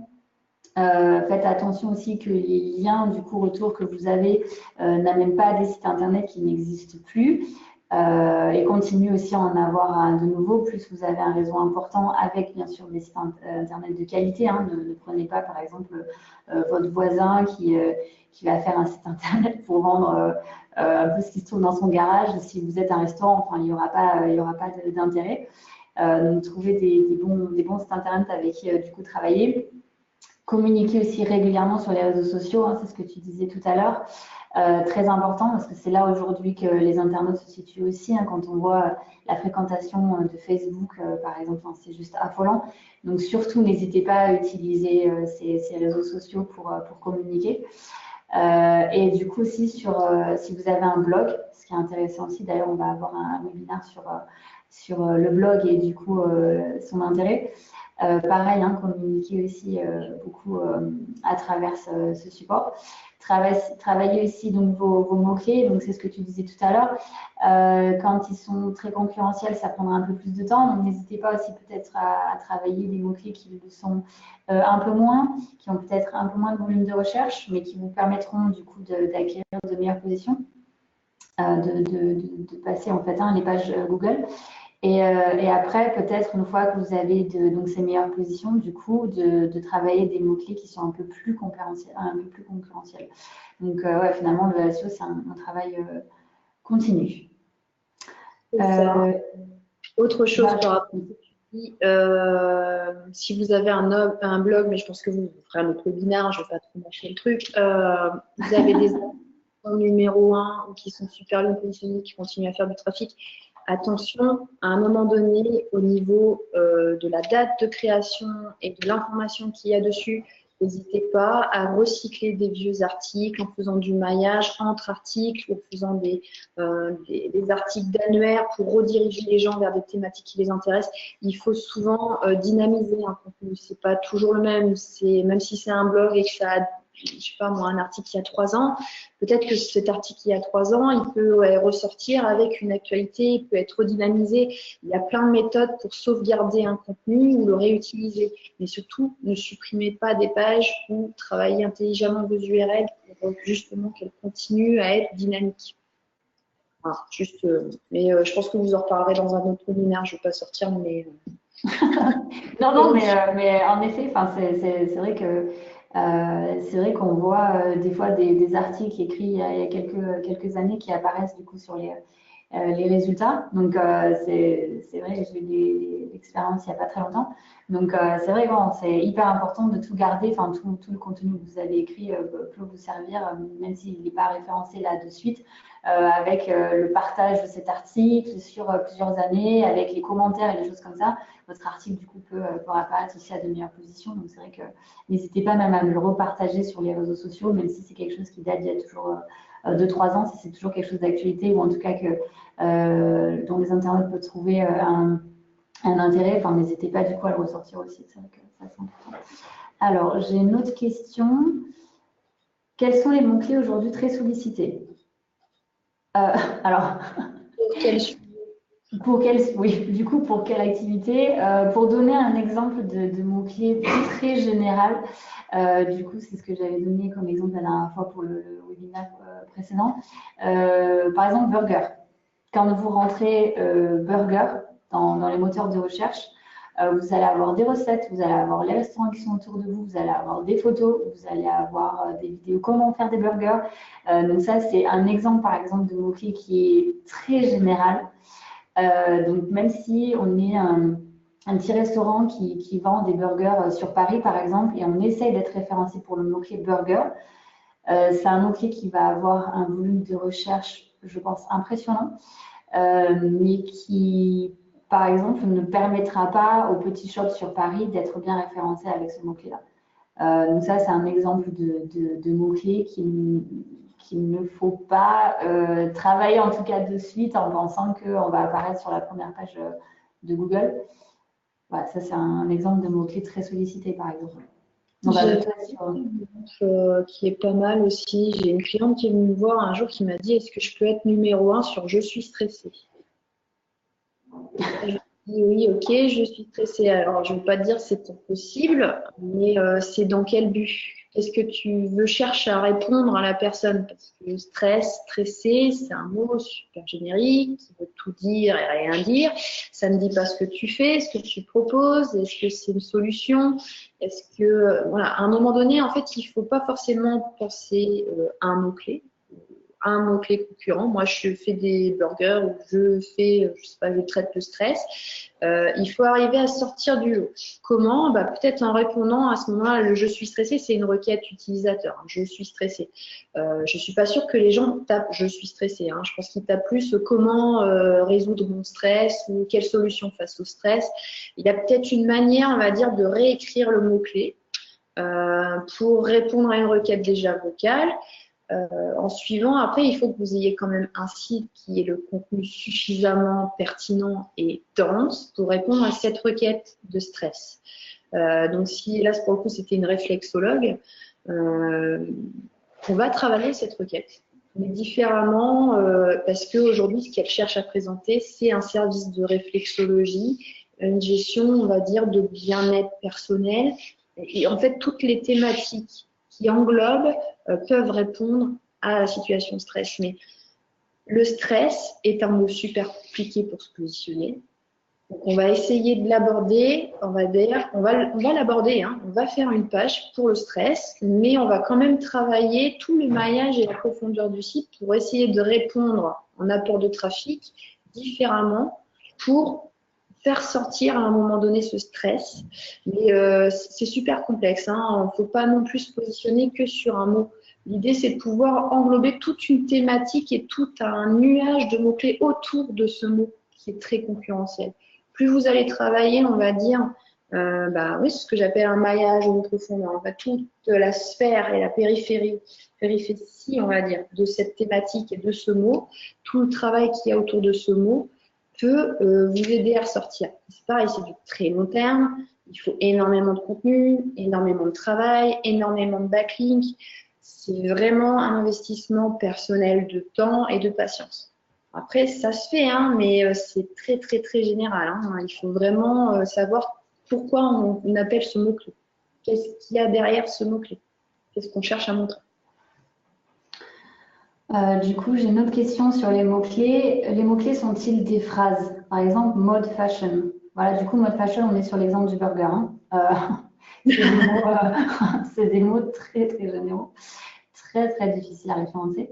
Faites attention aussi que les liens du coup retour que vous avez n'amènent pas à des sites internet qui n'existent plus et continuez aussi à en avoir de nouveau. Plus vous avez un réseau important avec bien sûr des sites internet de qualité. Hein. Ne prenez pas par exemple votre voisin qui va faire un site internet pour vendre un peu ce qui se trouve dans son garage. Si vous êtes un restaurant, enfin il n'y aura pas d'intérêt. Donc trouvez des bons sites internet avec qui du coup travailler. Communiquer aussi régulièrement sur les réseaux sociaux, hein, c'est ce que tu disais tout à l'heure, très important parce que c'est là aujourd'hui que les internautes se situent aussi. Hein, quand on voit la fréquentation de Facebook, par exemple, hein, c'est juste affolant. Donc surtout, n'hésitez pas à utiliser ces réseaux sociaux pour communiquer. Et du coup aussi, si vous avez un blog, ce qui est intéressant aussi, d'ailleurs, on va avoir un webinaire sur le blog et du coup son intérêt. Pareil, hein, communiquer aussi beaucoup à travers ce support. Travailler aussi donc vos mots-clés, donc c'est ce que tu disais tout à l'heure. Quand ils sont très concurrentiels, ça prendra un peu plus de temps, donc n'hésitez pas aussi peut-être à travailler des mots-clés qui le sont un peu moins, qui ont peut-être un peu moins de volume de recherche, mais qui vous permettront du coup d'acquérir de meilleures positions, de passer en fait les pages Google. Et après, peut-être une fois que vous avez donc ces meilleures positions, du coup, de travailler des mots-clés qui sont un peu plus concurrentiels. Donc, ouais, finalement, le SEO, c'est un travail continu. C'est ça. Autre chose par rapport si vous avez un blog, mais je pense que vous ferez un autre webinaire, je ne vais pas trop mâcher le truc, vous avez des en numéro 1 ou qui sont super bien positionnés, qui continuent à faire du trafic, attention, à un moment donné, au niveau de la date de création et de l'information qu'il y a dessus, n'hésitez pas à recycler des vieux articles en faisant du maillage entre articles, en faisant des articles d'annuaire pour rediriger les gens vers des thématiques qui les intéressent. Il faut souvent dynamiser un contenu. C'est pas toujours le même. Même si c'est un blog et que ça a, je sais pas moi, un article il y a 3 ans, peut-être que cet article il y a 3 ans, il peut ressortir avec une actualité, il peut être redynamisé. Il y a plein de méthodes pour sauvegarder un contenu ou le réutiliser. Mais surtout, ne supprimez pas des pages ou travaillez intelligemment vos URL pour justement qu'elles continuent à être dynamiques. Voilà, juste, mais je pense que vous en reparlerez dans un autre webinaire. Je ne vais pas sortir, mais Non, mais en effet, c'est vrai qu'on voit des fois des articles écrits il y a quelques années qui apparaissent du coup sur les résultats. Donc, c'est vrai, j'ai eu l'expérience il n'y a pas très longtemps. Donc, c'est vrai, bon, c'est hyper important de tout garder. Enfin, tout le contenu que vous avez écrit peut vous servir, même s'il n'est pas référencé là de suite, avec le partage de cet article sur plusieurs années, avec les commentaires et les choses comme ça. Votre article, du coup, peut apparaître aussi à de meilleures positions. Donc, c'est vrai que n'hésitez pas même à me le repartager sur les réseaux sociaux, même si c'est quelque chose qui date d'il y a toujours 2-3 ans, si c'est toujours quelque chose d'actualité ou en tout cas dont les internautes peuvent trouver un intérêt. Enfin, n'hésitez pas du coup à le ressortir aussi. C'est vrai que ça, c'est important. Alors, j'ai une autre question. Quels sont les mots-clés aujourd'hui très sollicités? Alors, oui, du coup, pour quelle activité? Pour donner un exemple de mots-clés très général, du coup, c'est ce que j'avais donné comme exemple la dernière fois pour le webinaire précédent. Par exemple, burger. Quand vous rentrez burger dans les moteurs de recherche, vous allez avoir des recettes, vous allez avoir les restaurants qui sont autour de vous, vous allez avoir des photos, vous allez avoir des vidéos comment faire des burgers. Donc ça, c'est un exemple, par exemple, de mots-clés qui est très général. Donc même si on est un petit restaurant qui vend des burgers sur Paris, par exemple, et on essaye d'être référencé pour le mot-clé burger, c'est un mot-clé qui va avoir un volume de recherche, je pense, impressionnant, mais qui, par exemple, ne permettra pas aux petits shops sur Paris d'être bien référencés avec ce mot-clé-là. Donc ça, c'est un exemple de mots-clés qu'il ne faut pas travailler en tout cas de suite en pensant qu'on va apparaître sur la première page de Google. Voilà, ça, c'est un exemple de mot-clé très sollicité, par exemple. Qui est pas mal aussi. J'ai une cliente qui est venue me voir un jour qui m'a dit: est-ce que je peux être numéro 1 sur je suis stressée? Je dis oui, ok, je suis stressée. Alors, je ne veux pas dire c'est impossible, mais c'est dans quel but? Est-ce que tu veux chercher à répondre à la personne? Parce que stress, stressé, c'est un mot super générique qui veut tout dire et rien dire. Ça ne dit pas ce que tu fais, ce que tu proposes. Est-ce que c'est une solution? Est-ce que, voilà, à un moment donné, en fait, il ne faut pas forcément penser à un mot-clé. Un mot-clé concurrent. Moi, je fais des burgers ou je sais pas, je traite le stress. Il faut arriver à sortir du lot. Comment? Peut-être en répondant à ce moment-là, le je suis stressé, c'est une requête utilisateur. Je suis stressé. Je suis pas sûre que les gens tapent je suis stressé. Je pense qu'ils tapent plus comment résoudre mon stress ou quelle solution face au stress. Il y a peut-être une manière, on va dire, de réécrire le mot-clé pour répondre à une requête déjà vocale. En suivant, après, il faut que vous ayez quand même un site qui ait le contenu suffisamment pertinent et dense pour répondre à cette requête de stress. Donc, si là, pour le coup, c'était une réflexologue, on va travailler cette requête, mais différemment, parce qu'aujourd'hui, ce qu'elle cherche à présenter, c'est un service de réflexologie, une gestion, on va dire, de bien-être personnel. Et en fait, toutes les thématiques qui englobent peuvent répondre à la situation de stress. Mais le stress est un mot super compliqué pour se positionner. Donc, on va essayer de l'aborder. On va l'aborder. Hein. On va faire une page pour le stress, mais on va quand même travailler tout le maillage et la profondeur du site pour essayer de répondre en apport de trafic différemment pour faire sortir à un moment donné ce stress. Mais c'est super complexe. Hein. Il ne faut pas non plus se positionner que sur un mot. L'idée, c'est de pouvoir englober toute une thématique et tout un nuage de mots-clés autour de ce mot qui est très concurrentiel. Plus vous allez travailler, on va dire, oui, c'est ce que j'appelle un maillage en profondeur. En fait, toute la sphère et la périphérie, on va dire, de cette thématique et de ce mot, tout le travail qu'il y a autour de ce mot peut vous aider à ressortir. C'est pareil, c'est du très long terme. Il faut énormément de contenu, énormément de travail, énormément de backlink. C'est vraiment un investissement personnel de temps et de patience. Après, ça se fait, hein, mais c'est très, très, très général. Hein. Il faut vraiment savoir pourquoi on appelle ce mot-clé. Qu'est-ce qu'il y a derrière ce mot-clé? Qu'est-ce qu'on cherche à montrer? Du coup, j'ai une autre question sur les mots-clés. Les mots-clés sont-ils des phrases? Par exemple, mode fashion. Voilà, du coup, mode fashion, on est sur l'exemple du burger. Hein. C'est des mots très, très généraux, très, très difficiles à référencer.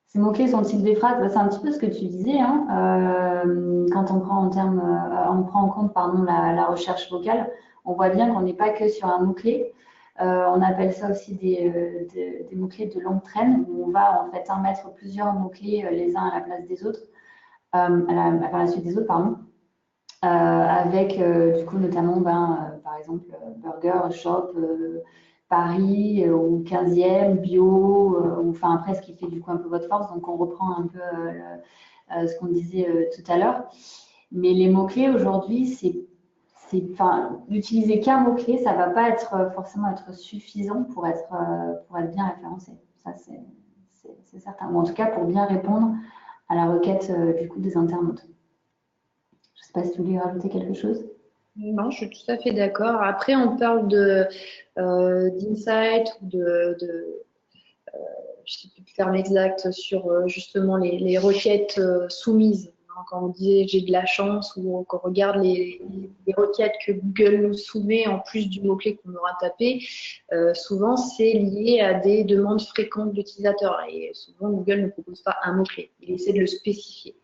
Ces mots-clés sont-ils des phrases? C'est un petit peu ce que tu disais, hein, quand on prend en compte la recherche vocale, on voit bien qu'on n'est pas que sur un mot-clé. On appelle ça aussi des mots-clés de longue traîne, où on va en fait mettre plusieurs mots-clés les uns à la place des autres, par la suite des autres, pardon, avec du coup notamment, par exemple, burger, shop, Paris ou 15e, bio, enfin après ce qui fait du coup un peu votre force, donc on reprend un peu ce qu'on disait tout à l'heure. Mais les mots-clés aujourd'hui, d'utiliser qu'un mot-clé, ça ne va pas forcément être suffisant pour être bien référencé. Ça, c'est certain. Ou en tout cas, pour bien répondre à la requête du coup des internautes. Je ne sais pas si tu voulais rajouter quelque chose. Non, je suis tout à fait d'accord. Après, on parle d'insight ou je ne sais plus le terme exact, sur justement les requêtes soumises. Quand on dit j'ai de la chance ou quand on regarde les requêtes que Google nous soumet en plus du mot-clé qu'on aura tapé, souvent c'est lié à des demandes fréquentes d'utilisateurs. Et souvent Google ne propose pas un mot-clé, il essaie de le spécifier.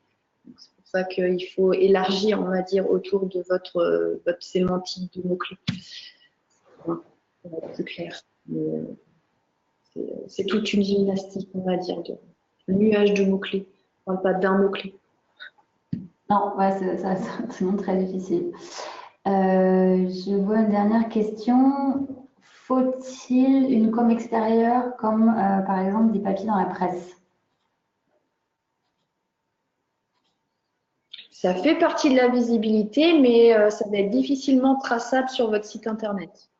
C'est pour ça qu'il faut élargir, on va dire, autour de votre sémantique de mots-clés. Pour être plus clair. C'est toute une gymnastique, on va dire, de nuage de mots-clés. On ne parle pas d'un mot-clé. Non, ouais, c'est vraiment très difficile. Je vois une dernière question. Faut-il une com extérieure comme par exemple des papiers dans la presse? Ça fait partie de la visibilité, mais ça va être difficilement traçable sur votre site internet.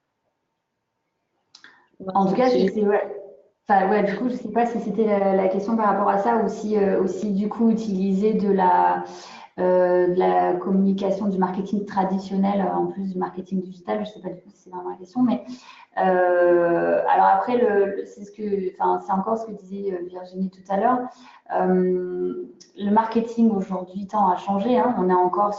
En tout cas, du coup, je ne sais pas si c'était la question par rapport à ça ou si aussi du coup utiliser de la communication, du marketing traditionnel en plus du marketing digital. Je ne sais pas du coup si c'est vraiment la question, mais alors après, c'est encore ce que disait Virginie tout à l'heure. Le marketing aujourd'hui tend à changer. Hein. On est encore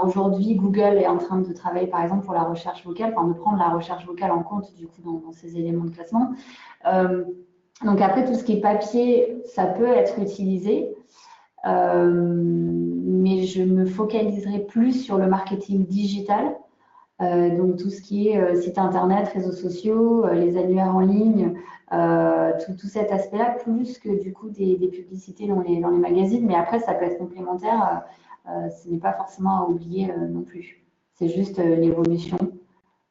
aujourd'hui, Google est en train de travailler, par exemple, pour la recherche vocale, de prendre la recherche vocale en compte, du coup, dans ces éléments de classement. Donc après, tout ce qui est papier, ça peut être utilisé, mais je me focaliserai plus sur le marketing digital, donc tout ce qui est site internet, réseaux sociaux, les annuaires en ligne, tout cet aspect-là, plus que du coup des publicités dans les magazines, mais après, ça peut être complémentaire. Ce n'est pas forcément à oublier non plus. C'est juste l'évolution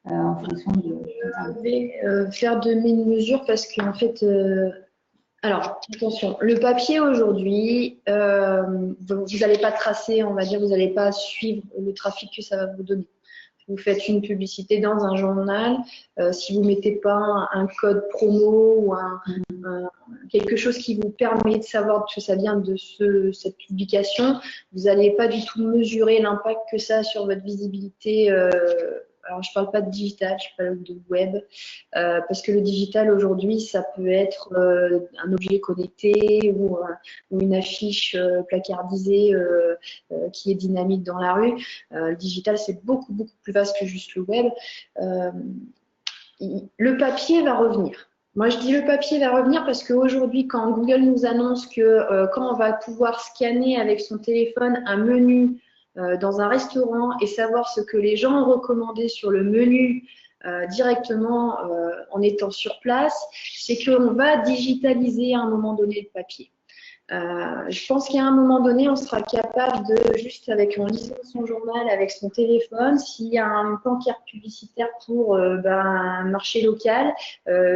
en fonction de. Je vais faire de mes mesures parce qu'en fait, alors attention, le papier aujourd'hui, vous n'allez pas tracer, on va dire, vous n'allez pas suivre le trafic que ça va vous donner. Vous faites une publicité dans un journal, si vous ne mettez pas un code promo ou quelque chose qui vous permet de savoir que ça vient de cette publication, vous n'allez pas du tout mesurer l'impact que ça a sur votre visibilité alors je parle pas de digital, je parle de web, parce que le digital aujourd'hui, ça peut être un objet connecté ou une affiche placardisée qui est dynamique dans la rue. Le digital, c'est beaucoup, beaucoup plus vaste que juste le web. Le papier va revenir. Moi, je dis le papier va revenir parce qu'aujourd'hui, quand Google nous annonce que quand on va pouvoir scanner avec son téléphone un menu dans un restaurant et savoir ce que les gens ont recommandé sur le menu directement en étant sur place, c'est qu'on va digitaliser à un moment donné le papier. Je pense qu'à un moment donné, on sera capable de, juste en lisant son journal avec son téléphone, s'il y a un pancarte publicitaire pour un marché local,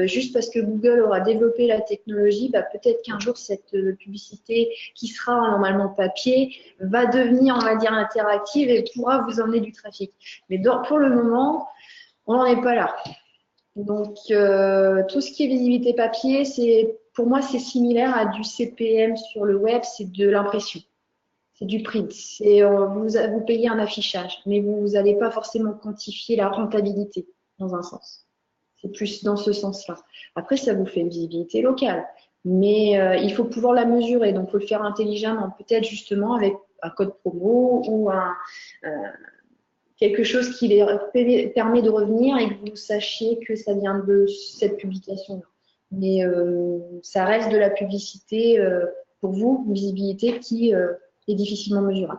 juste parce que Google aura développé la technologie, peut-être qu'un jour, cette publicité qui sera normalement papier va devenir, on va dire, interactive et pourra vous emmener du trafic. Mais pour le moment, on n'en est pas là. Donc, tout ce qui est visibilité papier, pour moi, c'est similaire à du CPM sur le web, c'est de l'impression, c'est du print. Vous payez un affichage, mais vous n'allez pas forcément quantifier la rentabilité dans un sens. C'est plus dans ce sens-là. Après, ça vous fait une visibilité locale, mais il faut pouvoir la mesurer. Donc, il faut le faire intelligemment, peut-être justement avec un code promo ou quelque chose qui les permet de revenir et que vous sachiez que ça vient de cette publication-là. Mais ça reste de la publicité pour vous, une visibilité qui est difficilement mesurable.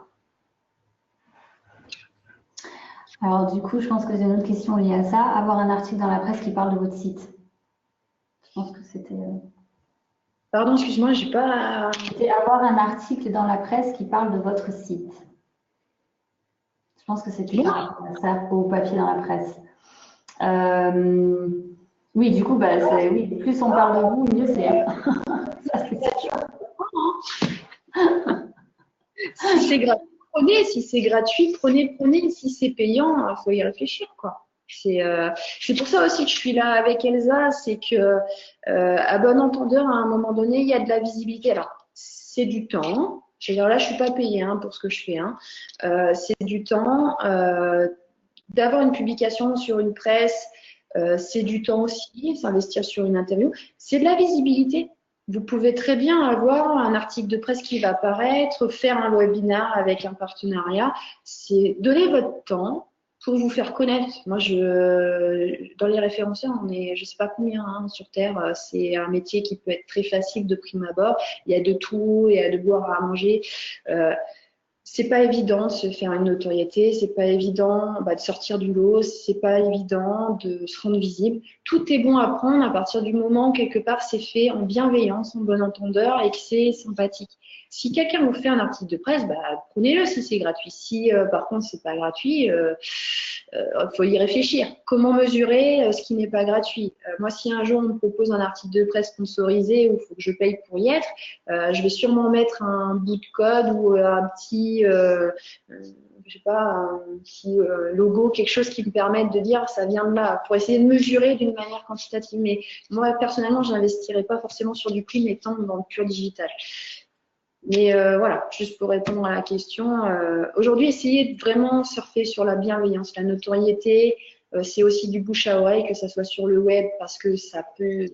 Alors du coup, je pense que j'ai une autre question liée à ça. Avoir un article dans la presse qui parle de votre site. Je pense que c'était… Pardon, excuse-moi, j'ai pas… C'était avoir un article dans la presse qui parle de votre site. Je pense que c'était par rapport à ça, au papier dans la presse. Oui, du coup, oui, plus on parle de vous, mieux c'est. Ça, c'est sûr. Si c'est gratuit, prenez. Si c'est gratuit, prenez. Si c'est payant, il faut y réfléchir, quoi. C'est pour ça aussi que je suis là avec Elsa, c'est que à bon entendeur, à un moment donné, il y a de la visibilité. Alors, c'est du temps. Je veux dire, là, je suis pas payée pour ce que je fais. C'est du temps. D'avoir une publication sur une presse, c'est du temps aussi. S'investir sur une interview, c'est de la visibilité. Vous pouvez très bien avoir un article de presse qui va apparaître, faire un webinaire avec un partenariat. C'est donner votre temps pour vous faire connaître. Moi, dans les référenceurs, on est, je sais pas combien sur Terre. C'est un métier qui peut être très facile de prime abord. Il y a de tout, il y a de boire à manger. C'est pas évident de se faire une notoriété, c'est pas évident de sortir du lot, c'est pas évident de se rendre visible. Tout est bon à prendre à partir du moment où quelque part c'est fait en bienveillance, en bon entendeur et que c'est sympathique. Si quelqu'un vous fait un article de presse, prenez-le si c'est gratuit. Si par contre c'est pas gratuit, faut y réfléchir. Comment mesurer ce qui n'est pas gratuit? Moi, si un jour on me propose un article de presse sponsorisé où il faut que je paye pour y être, je vais sûrement mettre un bout de code ou un petit, je sais pas, un petit logo, quelque chose qui me permette de dire ça vient de là, pour essayer de mesurer d'une manière quantitative. Mais moi, personnellement, je n'investirais pas forcément sur du prix, étant dans le pur digital. Mais voilà, juste pour répondre à la question, aujourd'hui, essayez de vraiment surfer sur la bienveillance, la notoriété. C'est aussi du bouche à oreille, que ça soit sur le web, parce que ça peut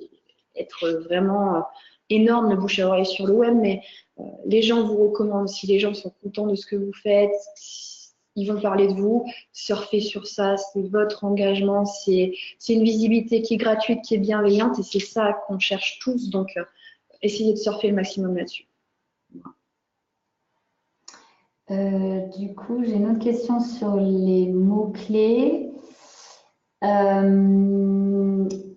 être vraiment énorme le bouche à oreille sur le web, mais les gens vous recommandent. Si les gens sont contents de ce que vous faites, ils vont parler de vous. Surfez sur ça, c'est votre engagement, c'est une visibilité qui est gratuite, qui est bienveillante, et c'est ça qu'on cherche tous. Donc, essayez de surfer le maximum là-dessus. Du coup, j'ai une autre question sur les mots-clés.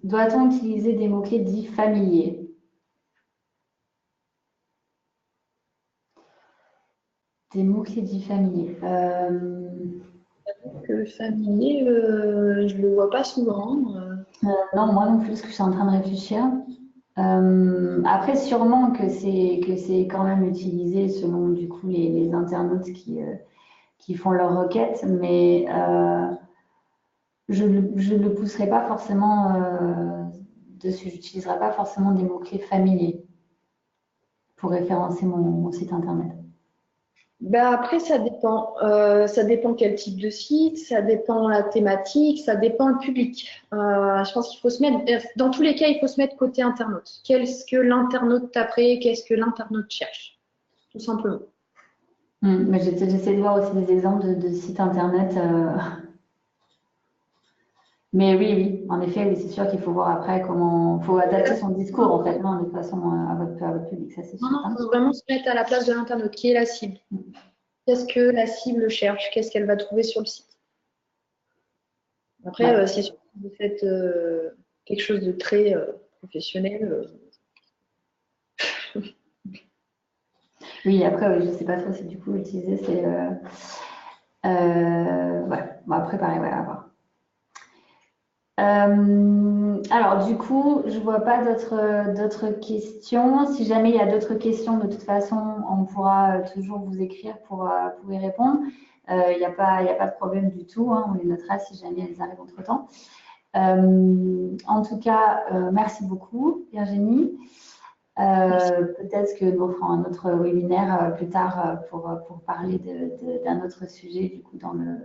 Doit-on utiliser des mots-clés dits familiers? Des mots-clés dits familiers. Le familier, je le vois pas souvent. Non, moi non plus, parce que je suis en train de réfléchir. Après, sûrement que c'est quand même utilisé selon du coup les internautes qui font leurs requêtes, mais je ne le pousserai pas forcément dessus. Je n'utiliserai pas forcément des mots-clés familiers pour référencer mon site internet. Ben après, ça dépend. Ça dépend quel type de site, ça dépend la thématique, ça dépend le public. Je pense qu'il faut se mettre, dans tous les cas, il faut se mettre côté internaute. Qu'est-ce que l'internaute taperait, qu'est-ce que l'internaute cherche, tout simplement. Mais j'essaie de voir aussi des exemples de sites internet. Mais oui, oui, en effet, oui, c'est sûr qu'il faut voir après comment. Il faut adapter son discours, en fait, hein, de toute façon, à votre public, ça c'est Non, sûr. non, il faut vraiment se mettre à la place de l'internaute. Qui est la cible? Qu'est-ce que la cible cherche? Qu'est-ce qu'elle va trouver sur le site? Après, Ouais. c'est sûr que vous faites quelque chose de très professionnel. Oui, après, oui, je ne sais pas trop si du coup utiliser c'est. Ouais. Bon, après, pareil, ouais, à voir. Alors, du coup, je vois pas d'autres questions. Si jamais il y a d'autres questions, de toute façon, on pourra toujours vous écrire pour y répondre. Il n'y a pas de problème du tout, hein, on les notera si jamais elles arrivent entre-temps. En tout cas, merci beaucoup, Virginie. Peut-être que nous ferons un autre webinaire plus tard pour parler d'un autre sujet, du coup, dans le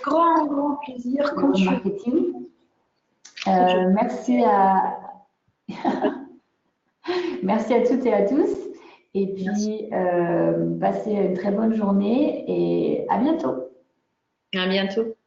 Grand plaisir quand web tu marketing. veux. Merci à toutes et à tous. Et Merci. puis, passez une très bonne journée et à bientôt. À bientôt.